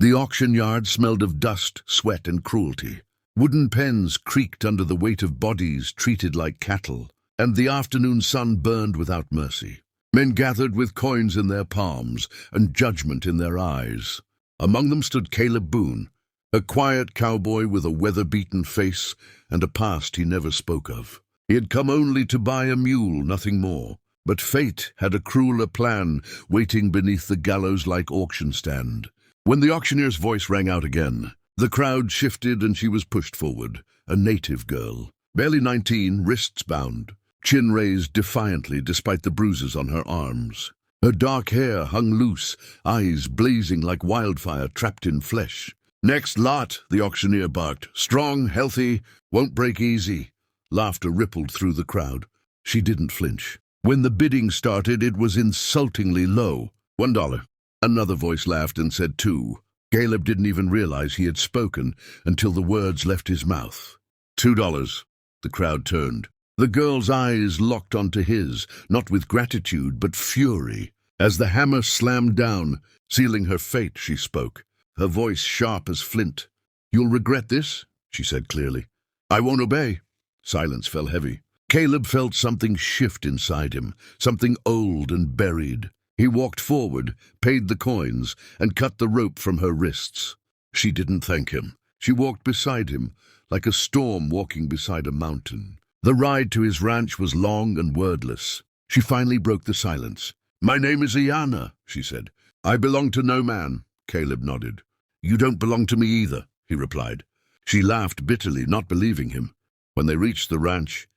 The auction yard smelled of dust, sweat, and cruelty. Wooden pens creaked under the weight of bodies treated like cattle, and the afternoon sun burned without mercy. Men gathered with coins in their palms and judgment in their eyes. Among them stood Caleb Boone, a quiet cowboy with a weather-beaten face and a past he never spoke of. He had come only to buy a mule, nothing more. But fate had a crueler plan waiting beneath the gallows-like auction stand. When the auctioneer's voice rang out again, the crowd shifted and she was pushed forward, a native girl. Barely 19, wrists bound, chin raised defiantly despite the bruises on her arms. Her dark hair hung loose, eyes blazing like wildfire trapped in flesh. "Next lot," the auctioneer barked. "Strong, healthy, won't break easy." Laughter rippled through the crowd. She didn't flinch. When the bidding started, it was insultingly low. $1. Another voice laughed and said $2. Caleb didn't even realize he had spoken until the words left his mouth. $2. The crowd turned. The girl's eyes locked onto his, not with gratitude, but fury. As the hammer slammed down, sealing her fate, she spoke, her voice sharp as flint. "You'll regret this," she said clearly. "I won't obey." Silence fell heavy. Caleb felt something shift inside him, something old and buried. He walked forward, paid the coins, and cut the rope from her wrists. She didn't thank him. She walked beside him, like a storm walking beside a mountain. The ride to his ranch was long and wordless. She finally broke the silence. "My name is Iana," she said. "I belong to no man." Caleb nodded. "You don't belong to me either," he replied. She laughed bitterly, not believing him. When they reached the ranch,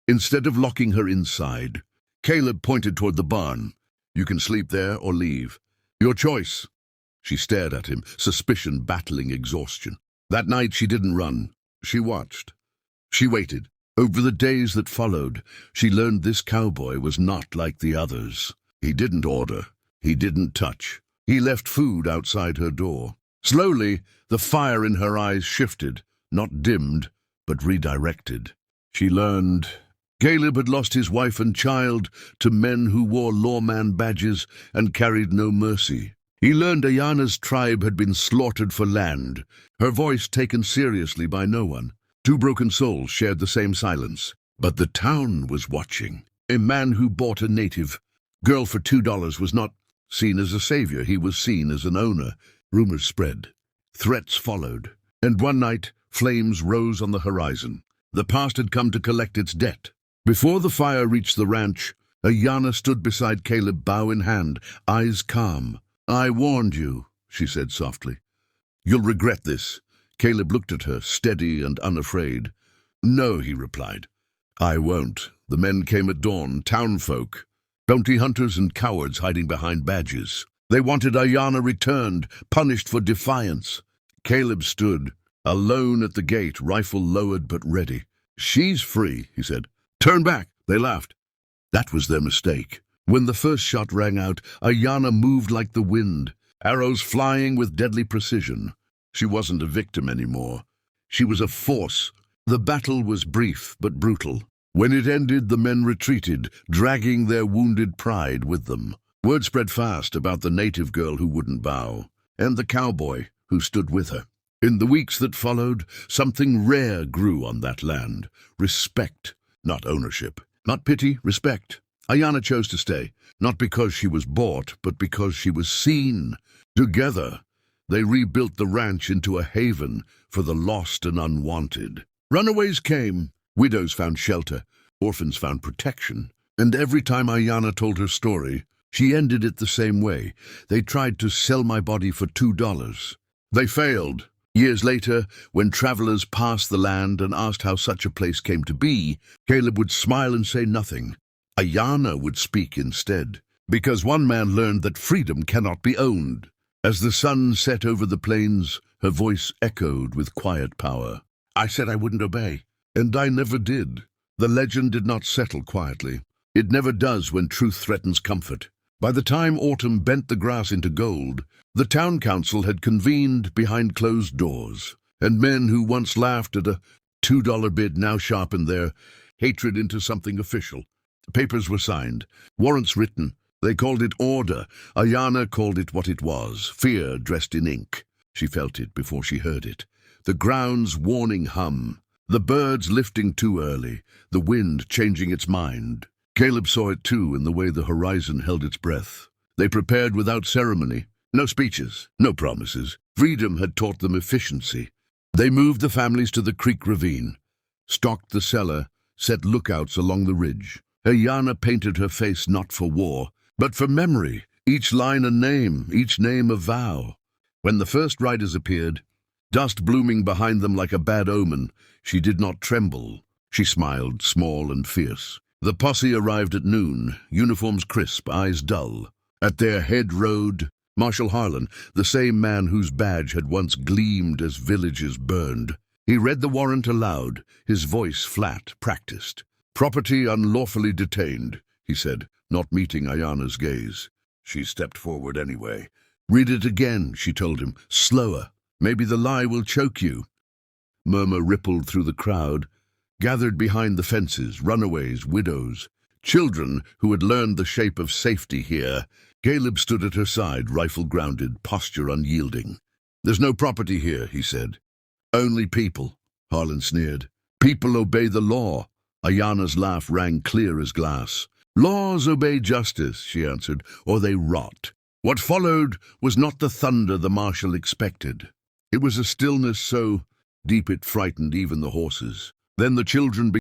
instead of locking her inside, Caleb pointed toward the barn. "You can sleep there or leave. Your choice." She stared at him, suspicion battling exhaustion. That night she didn't run. She watched. She waited. Over the days that followed, she learned this cowboy was not like the others. He didn't order. He didn't touch. He left food outside her door. Slowly, the fire in her eyes shifted, not dimmed, but redirected. She learned Caleb had lost his wife and child to men who wore lawman badges and carried no mercy. He learned Ayana's tribe had been slaughtered for land, her voice taken seriously by no one. Two broken souls shared the same silence. But the town was watching. A man who bought a native girl for $2 was not seen as a savior. He was seen as an owner. Rumors spread. Threats followed. And one night, flames rose on the horizon. The past had come to collect its debt. Before the fire reached the ranch, Ayana stood beside Caleb, bow in hand, eyes calm. "I warned you," she said softly. "You'll regret this." Caleb looked at her, steady and unafraid. "No," he replied. "I won't." The men came at dawn, townfolk, bounty hunters and cowards hiding behind badges. They wanted Ayana returned, punished for defiance. Caleb stood, alone at the gate, rifle lowered but ready. "She's free," he said. "Turn back," they laughed. That was their mistake. When the first shot rang out, Ayana moved like the wind, arrows flying with deadly precision. She wasn't a victim anymore. She was a force. The battle was brief but brutal. When it ended, the men retreated, dragging their wounded pride with them. Word spread fast about the native girl who wouldn't bow, and the cowboy who stood with her. In the weeks that followed, something rare grew on that land. Respect, not ownership. Not pity, respect. Ayana chose to stay, not because she was bought, but because she was seen. Together, they rebuilt the ranch into a haven for the lost and unwanted. Runaways came, widows found shelter, orphans found protection. And every time Ayana told her story, she ended it the same way. "They tried to sell my body for $2. They failed." Years later, when travelers passed the land and asked how such a place came to be, Caleb would smile and say nothing. Ayana would speak instead, because one man learned that freedom cannot be owned. As the sun set over the plains, her voice echoed with quiet power. "I said I wouldn't obey, and I never did." The legend did not settle quietly. It never does when truth threatens comfort. By the time autumn bent the grass into gold, the town council had convened behind closed doors, and men who once laughed at a $2 bid now sharpened their hatred into something official. Papers were signed, warrants written. They called it order. Ayana called it what it was, fear dressed in ink. She felt it before she heard it. The ground's warning hum. The birds lifting too early. The wind changing its mind. Caleb saw it too in the way the horizon held its breath. They prepared without ceremony. No speeches, no promises. Freedom had taught them efficiency. They moved the families to the creek ravine, stocked the cellar, set lookouts along the ridge. Ayana painted her face not for war, but for memory, each line a name, each name a vow. When the first riders appeared, dust blooming behind them like a bad omen, she did not tremble. She smiled, small and fierce. The posse arrived at noon, uniforms crisp, eyes dull. At their head rode Marshal Harlan, the same man whose badge had once gleamed as villages burned. He read the warrant aloud, his voice flat, practiced. "Property unlawfully detained," he said, not meeting Ayana's gaze. She stepped forward anyway. "Read it again," she told him, "slower. Maybe the lie will choke you." Murmur rippled through the crowd, gathered behind the fences, runaways, widows, children who had learned the shape of safety here. Caleb stood at her side, rifle grounded, posture unyielding. "There's no property here," he said. "Only people," Harlan sneered. "People obey the law." Ayana's laugh rang clear as glass. "Laws obey justice," she answered, "or they rot." What followed was not the thunder the marshal expected. It was a stillness so deep it frightened even the horses. Then the children